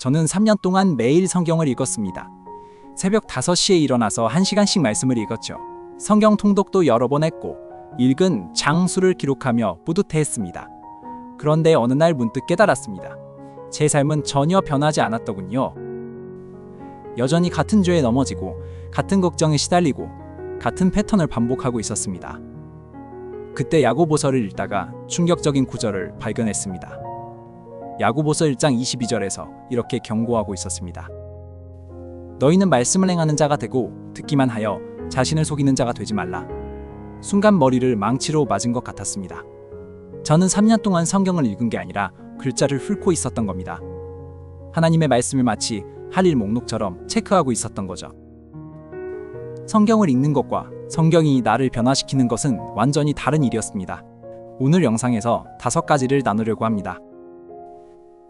저는 3년 동안 매일 성경을 읽었습니다. 새벽 5시에 일어나서 1시간씩 말씀을 읽었죠. 성경 통독도 여러 번 했고 읽은 장수를 기록하며 뿌듯해했습니다. 그런데 어느 날 문득 깨달았습니다. 제 삶은 전혀 변하지 않았더군요. 여전히 같은 죄에 넘어지고 같은 걱정에 시달리고 같은 패턴을 반복하고 있었습니다. 그때 야고보서를 읽다가 충격적인 구절을 발견했습니다. 야고보서 1장 22절에서 이렇게 경고하고 있었습니다. 너희는 말씀을 행하는 자가 되고 듣기만 하여 자신을 속이는 자가 되지 말라. 순간 머리를 망치로 맞은 것 같았습니다. 저는 3년 동안 성경을 읽은 게 아니라 글자를 훑고 있었던 겁니다. 하나님의 말씀을 마치 할 일 목록처럼 체크하고 있었던 거죠. 성경을 읽는 것과 성경이 나를 변화시키는 것은 완전히 다른 일이었습니다. 오늘 영상에서 5가지를 나누려고 합니다.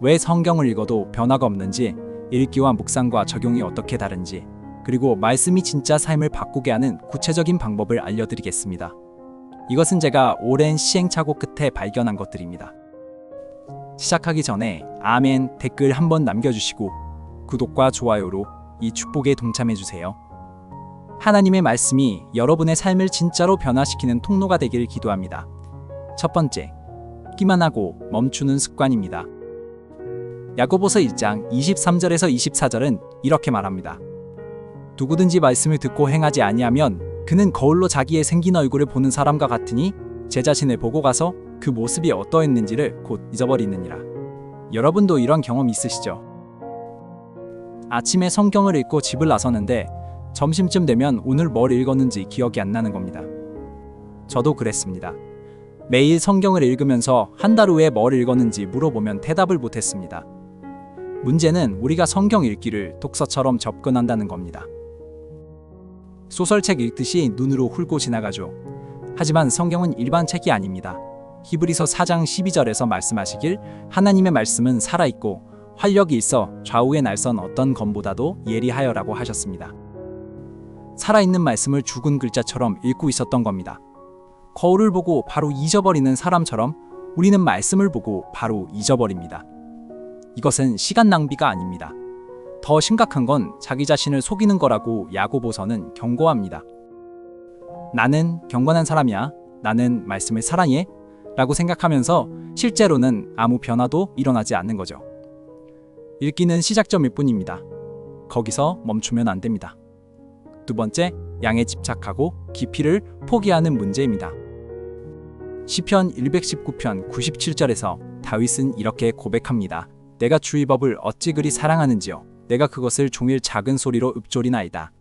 왜 성경을 읽어도 변화가 없는지, 읽기와 묵상과 적용이 어떻게 다른지, 그리고 말씀이 진짜 삶을 바꾸게 하는 구체적인 방법을 알려드리겠습니다. 이것은 제가 오랜 시행착오 끝에 발견한 것들입니다. 시작하기 전에 아멘 댓글 한번 남겨주시고 구독과 좋아요로 이 축복에 동참해주세요. 하나님의 말씀이 여러분의 삶을 진짜로 변화시키는 통로가 되기를 기도합니다. 첫 번째, 읽기만 하고 멈추는 습관입니다. 야고보서 1장 23절에서 24절은 이렇게 말합니다. 누구든지 말씀을 듣고 행하지 아니하면 그는 거울로 자기의 생긴 얼굴을 보는 사람과 같으니 제 자신을 보고 가서 그 모습이 어떠했는지를 곧 잊어버리느니라. 여러분도 이런 경험 있으시죠? 아침에 성경을 읽고 집을 나서는데 점심쯤 되면 오늘 뭘 읽었는지 기억이 안 나는 겁니다. 저도 그랬습니다. 매일 성경을 읽으면서 한 달 후에 뭘 읽었는지 물어보면 대답을 못했습니다. 문제는 우리가 성경 읽기를 독서처럼 접근한다는 겁니다. 소설책 읽듯이 눈으로 훑고 지나가죠. 하지만 성경은 일반 책이 아닙니다. 히브리서 4장 12절에서 말씀하시길 하나님의 말씀은 살아있고 활력이 있어 좌우에 날선 어떤 검보다도 예리하여라고 하셨습니다. 살아있는 말씀을 죽은 글자처럼 읽고 있었던 겁니다. 거울을 보고 바로 잊어버리는 사람처럼 우리는 말씀을 보고 바로 잊어버립니다. 이것은 시간 낭비가 아닙니다. 더 심각한 건 자기 자신을 속이는 거라고 야고보서는 경고합니다. 나는 경건한 사람이야. 나는 말씀을 사랑해. 라고 생각하면서 실제로는 아무 변화도 일어나지 않는 거죠. 읽기는 시작점일 뿐입니다. 거기서 멈추면 안 됩니다. 두 번째, 양에 집착하고 깊이를 포기하는 문제입니다. 시편 119편 97절에서 다윗은 이렇게 고백합니다. 내가 주의 법을 어찌 그리 사랑하는지요. 내가 그것을 종일 작은 소리로 읊조리나이다.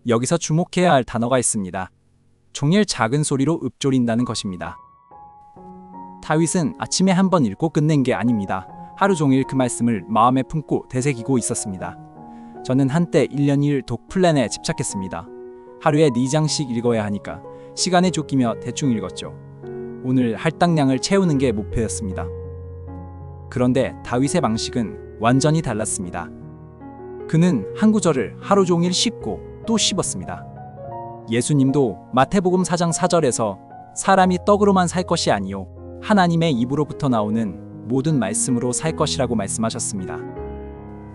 여기서 주목해야 할 단어가 있습니다. 종일 작은 소리로 읊조린다는 것입니다. 다윗은 아침에 한번 읽고 끝낸 게 아닙니다. 하루 종일 그 말씀을 마음에 품고 되새기고 있었습니다. 저는 한때 1년 1 독 플랜에 집착했습니다. 하루에 4장씩 읽어야 하니까 시간에 쫓기며 대충 읽었죠. 오늘 할당량을 채우는 게 목표였습니다. 그런데 다윗의 방식은 완전히 달랐습니다. 그는 한 구절을 하루 종일 씹고 또 씹었습니다. 예수님도 마태복음 4장 4절에서 사람이 떡으로만 살 것이 아니요 하나님의 입으로부터 나오는 모든 말씀으로 살 것이라고 말씀하셨습니다.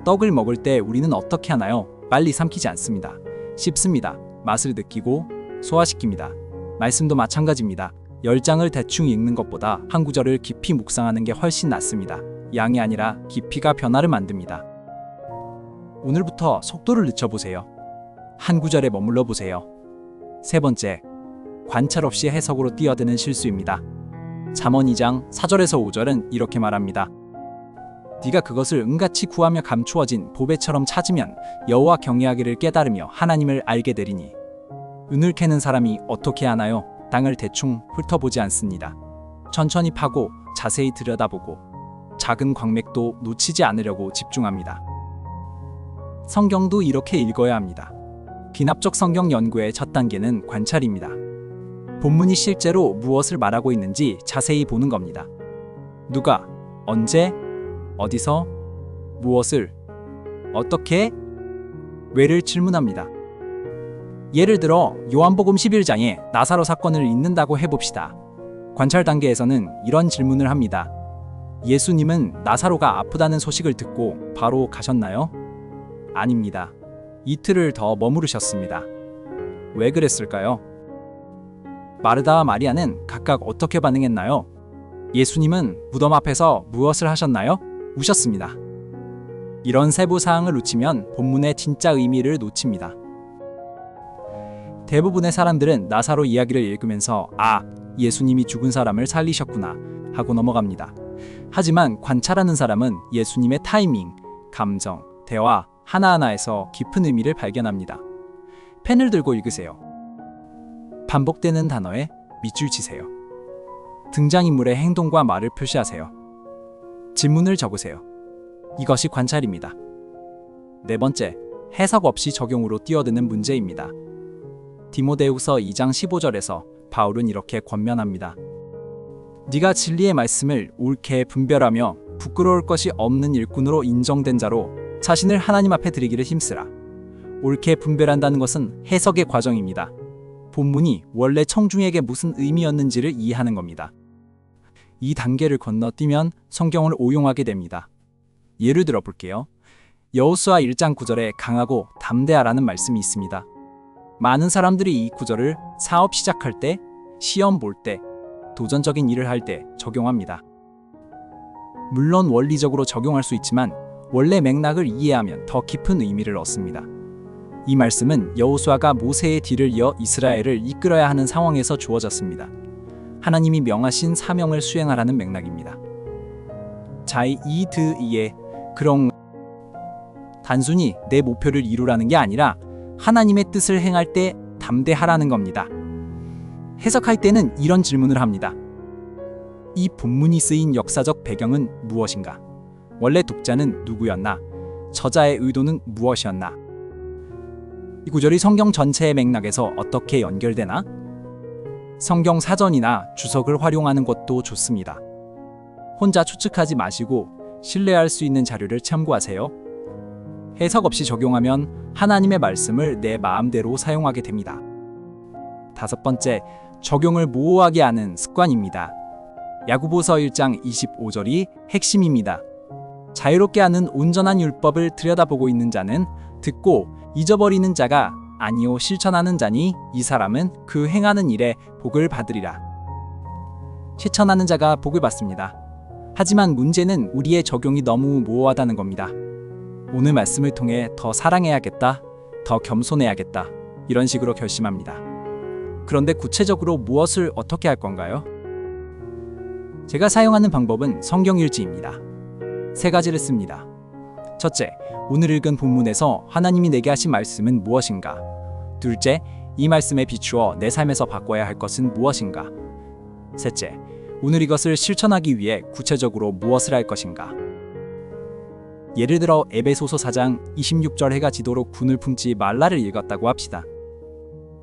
떡을 먹을 때 우리는 어떻게 하나요? 빨리 삼키지 않습니다. 씹습니다. 맛을 느끼고 소화시킵니다. 말씀도 마찬가지입니다. 10장을 대충 읽는 것보다 한 구절을 깊이 묵상하는 게 훨씬 낫습니다. 양이 아니라 깊이가 변화를 만듭니다. 오늘부터 속도를 늦춰보세요. 한 구절에 머물러 보세요. 세 번째, 관찰 없이 해석으로 뛰어드는 실수입니다. 잠언 2장 4절에서 5절은 이렇게 말합니다. 네가 그것을 은같이 구하며 감추어진 보배처럼 찾으면 여호와 경외하기를 깨달으며 하나님을 알게 되리니 은을 캐는 사람이 어떻게 하나요? 땅을 대충 훑어보지 않습니다. 천천히 파고 자세히 들여다보고 작은 광맥도 놓치지 않으려고 집중합니다. 성경도 이렇게 읽어야 합니다. 기납적 성경 연구의 첫 단계는 관찰입니다. 본문이 실제로 무엇을 말하고 있는지 자세히 보는 겁니다. 누가, 언제, 어디서, 무엇을, 어떻게, 왜를 질문합니다. 예를 들어 요한복음 11장에 나사로 사건을 읽는다고 해봅시다. 관찰 단계에서는 이런 질문을 합니다. 예수님은 나사로가 아프다는 소식을 듣고 바로 가셨나요? 아닙니다. 이틀을 더 머무르셨습니다. 왜 그랬을까요? 마르다와 마리아는 각각 어떻게 반응했나요? 예수님은 무덤 앞에서 무엇을 하셨나요? 우셨습니다. 이런 세부 사항을 놓치면 본문의 진짜 의미를 놓칩니다. 대부분의 사람들은 나사로 이야기를 읽으면서 예수님이 죽은 사람을 살리셨구나 하고 넘어갑니다. 하지만 관찰하는 사람은 예수님의 타이밍, 감정, 대화 하나하나에서 깊은 의미를 발견합니다. 펜을 들고 읽으세요. 반복되는 단어에 밑줄 치세요. 등장인물의 행동과 말을 표시하세요. 질문을 적으세요. 이것이 관찰입니다. 네 번째, 해석 없이 적용으로 뛰어드는 문제입니다. 디모데후서 2장 15절에서 바울은 이렇게 권면합니다. 네가 진리의 말씀을 옳게 분별하며 부끄러울 것이 없는 일꾼으로 인정된 자로 자신을 하나님 앞에 드리기를 힘쓰라. 옳게 분별한다는 것은 해석의 과정입니다. 본문이 원래 청중에게 무슨 의미였는지를 이해하는 겁니다. 이 단계를 건너뛰면 성경을 오용하게 됩니다. 예를 들어 볼게요. 여호수아 1장 9절에 강하고 담대하라는 말씀이 있습니다. 많은 사람들이 이 구절을 사업 시작할 때, 시험 볼 때, 도전적인 일을 할 때 적용합니다. 물론 원리적으로 적용할 수 있지만 원래 맥락을 이해하면 더 깊은 의미를 얻습니다. 이 말씀은 여호수아가 모세의 뒤를 이어 이스라엘을 이끌어야 하는 상황에서 주어졌습니다. 하나님이 명하신 사명을 수행하라는 맥락입니다. 자이드이에 그런 단순히 내 목표를 이루라는 게 아니라 하나님의 뜻을 행할 때 담대하라는 겁니다. 해석할 때는 이런 질문을 합니다. 이 본문이 쓰인 역사적 배경은 무엇인가? 원래 독자는 누구였나? 저자의 의도는 무엇이었나? 이 구절이 성경 전체의 맥락에서 어떻게 연결되나? 성경 사전이나 주석을 활용하는 것도 좋습니다. 혼자 추측하지 마시고 신뢰할 수 있는 자료를 참고하세요. 해석 없이 적용하면 하나님의 말씀을 내 마음대로 사용하게 됩니다. 다섯 번째, 적용을 모호하게 하는 습관입니다. 야고보서 1장 25절이 핵심입니다. 자유롭게 하는 온전한 율법을 들여다보고 있는 자는 듣고 잊어버리는 자가 아니요 실천하는 자니 이 사람은 그 행하는 일에 복을 받으리라. 실천하는 자가 복을 받습니다. 하지만 문제는 우리의 적용이 너무 모호하다는 겁니다. 오늘 말씀을 통해 더 사랑해야겠다, 더 겸손해야겠다 이런 식으로 결심합니다. 그런데 구체적으로 무엇을 어떻게 할 건가요? 제가 사용하는 방법은 성경 일지입니다. 세 가지를 씁니다. 첫째, 오늘 읽은 본문에서 하나님이 내게 하신 말씀은 무엇인가? 둘째, 이 말씀에 비추어 내 삶에서 바꿔야 할 것은 무엇인가? 셋째, 오늘 이것을 실천하기 위해 구체적으로 무엇을 할 것인가? 예를 들어 에베소서 4장 26절 해가 지도록 군을 품지 말라를 읽었다고 합시다.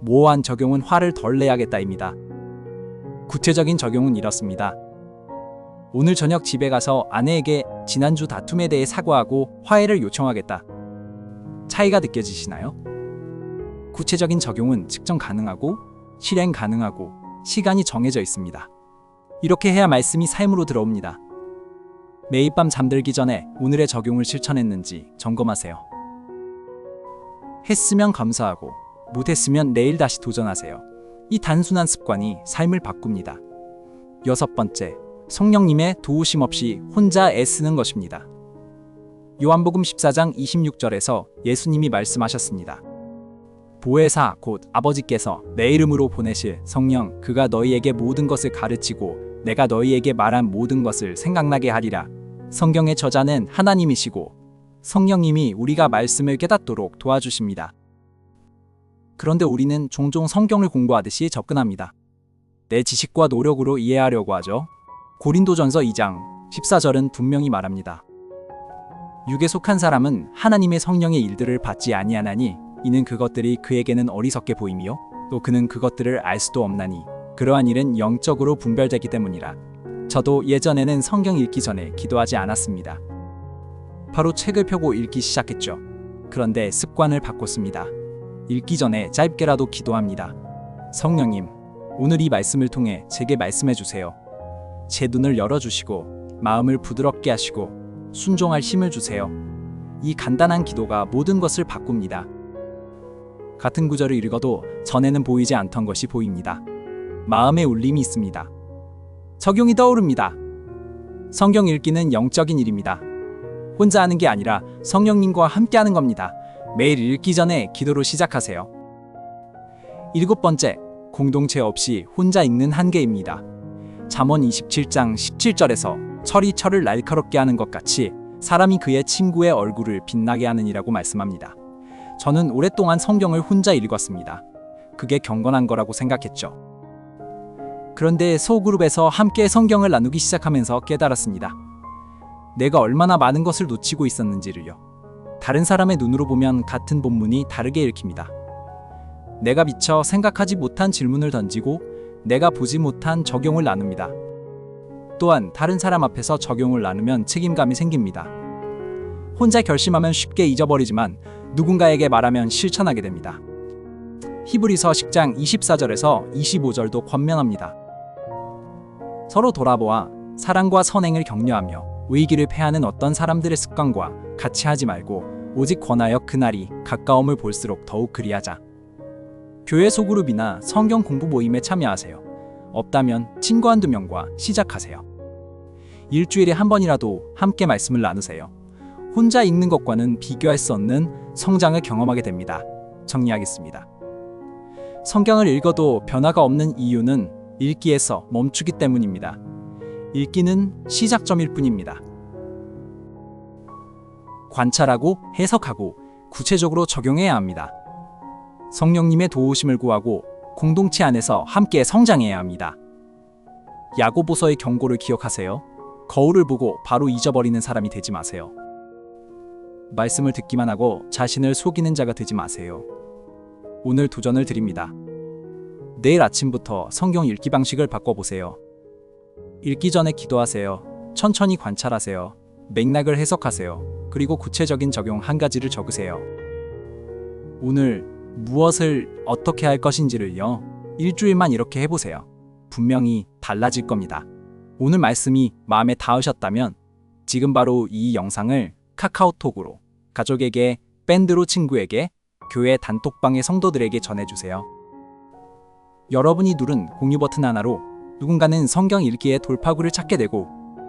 모호한 적용은 화를 덜 내야겠다입니다. 구체적인 적용은 이렇습니다. 오늘 저녁 집에 가서 아내에게 지난주 다툼에 대해 사과하고 화해를 요청하겠다. 차이가 느껴지시나요? 구체적인 적용은 측정 가능하고 실행 가능하고 시간이 정해져 있습니다. 이렇게 해야 말씀이 삶으로 들어옵니다. 매일 밤 잠들기 전에 오늘의 적용을 실천했는지 점검하세요. 했으면 감사하고 못했으면 내일 다시 도전하세요. 이 단순한 습관이 삶을 바꿉니다. 여섯 번째, 성령님의 도우심 없이 혼자 애쓰는 것입니다. 요한복음 14장 26절에서 예수님이 말씀하셨습니다. 보혜사 곧 아버지께서 내 이름으로 보내실 성령 그가 너희에게 모든 것을 가르치고 내가 너희에게 말한 모든 것을 생각나게 하리라. 성경의 저자는 하나님이시고 성령님이 우리가 말씀을 깨닫도록 도와주십니다. 그런데 우리는 종종 성경을 공부하듯이 접근합니다. 내 지식과 노력으로 이해하려고 하죠. 고린도전서 2장 14절은 분명히 말합니다. 육에 속한 사람은 하나님의 성령의 일들을 받지 아니하나니 이는 그것들이 그에게는 어리석게 보임이요 또 그는 그것들을 알 수도 없나니 그러한 일은 영적으로 분별되기 때문이라. 저도 예전에는 성경 읽기 전에 기도하지 않았습니다. 바로 책을 펴고 읽기 시작했죠. 그런데 습관을 바꿨습니다. 읽기 전에 짧게라도 기도합니다. 성령님, 오늘 이 말씀을 통해 제게 말씀해 주세요. 제 눈을 열어주시고 마음을 부드럽게 하시고 순종할 힘을 주세요. 이 간단한 기도가 모든 것을 바꿉니다. 같은 구절을 읽어도 전에는 보이지 않던 것이 보입니다. 마음에 울림이 있습니다. 적용이 떠오릅니다. 성경 읽기는 영적인 일입니다. 혼자 하는 게 아니라 성령님과 함께 하는 겁니다. 매일 읽기 전에 기도로 시작하세요. 7번째, 공동체 없이 혼자 읽는 한계입니다. 잠언 27장 17절에서 철이 철을 날카롭게 하는 것 같이 사람이 그의 친구의 얼굴을 빛나게 하느니라고 말씀합니다. 저는 오랫동안 성경을 혼자 읽었습니다. 그게 경건한 거라고 생각했죠. 그런데 소그룹에서 함께 성경을 나누기 시작하면서 깨달았습니다. 내가 얼마나 많은 것을 놓치고 있었는지를요. 다른 사람의 눈으로 보면 같은 본문이 다르게 읽힙니다. 내가 미처 생각하지 못한 질문을 던지고 내가 보지 못한 적용을 나눕니다. 또한 다른 사람 앞에서 적용을 나누면 책임감이 생깁니다. 혼자 결심하면 쉽게 잊어버리지만 누군가에게 말하면 실천하게 됩니다. 히브리서 10장 24절에서 25절도 권면합니다. 서로 돌아보아 사랑과 선행을 격려하며 의기를 패하는 어떤 사람들의 습관과 같이 하지 말고 오직 권하여 그날이 가까움을 볼수록 더욱 그리하자. 교회 소그룹이나 성경 공부 모임에 참여하세요. 없다면 친구 한두 명과 시작하세요. 일주일에 한 번이라도 함께 말씀을 나누세요. 혼자 읽는 것과는 비교할 수 없는 성장을 경험하게 됩니다. 정리하겠습니다. 성경을 읽어도 변화가 없는 이유는 읽기에서 멈추기 때문입니다. 읽기는 시작점일 뿐입니다. 관찰하고 해석하고 구체적으로 적용해야 합니다. 성령님의 도우심을 구하고 공동체 안에서 함께 성장해야 합니다. 야고보서의 경고를 기억하세요. 거울을 보고 바로 잊어버리는 사람이 되지 마세요. 말씀을 듣기만 하고 자신을 속이는 자가 되지 마세요. 오늘 도전을 드립니다. 내일 아침부터 성경 읽기 방식을 바꿔보세요. 읽기 전에 기도하세요. 천천히 관찰하세요. 맥락을 해석하세요. 그리고 구체적인 적용 한 가지를 적으세요. 오늘 무엇을 어떻게 할 것인지를요. 일주일만 이렇게 해보세요. 분명히 달라질 겁니다. 오늘 말씀이 마음에 닿으셨다면 지금 바로 이 영상을 카카오톡으로 가족에게, 밴드로 친구에게, 교회 단톡방의 성도들에게 전해주세요. 여러분이 누른 공유 버튼 하나로 누군가는 성경 읽기의 돌파구를 찾게 되고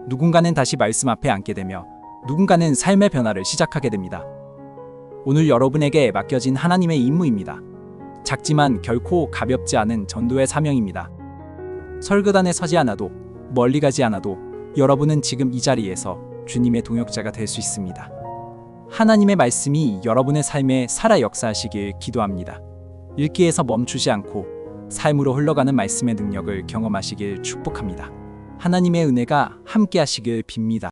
누군가는 다시 말씀 앞에 앉게 되며 누군가는 삶의 변화를 시작하게 됩니다. 오늘 여러분에게 맡겨진 하나님의 임무입니다. 작지만 결코 가볍지 않은 전도의 사명입니다. 설교단에 서지 않아도 멀리 가지 않아도 여러분은 지금 이 자리에서 주님의 동역자가 될 수 있습니다. 하나님의 말씀이 여러분의 삶에 살아 역사하시길 기도합니다. 읽기에서 멈추지 않고 삶으로 흘러가는 말씀의 능력을 경험하시길 축복합니다. 하나님의 은혜가 함께 하시길 빕니다.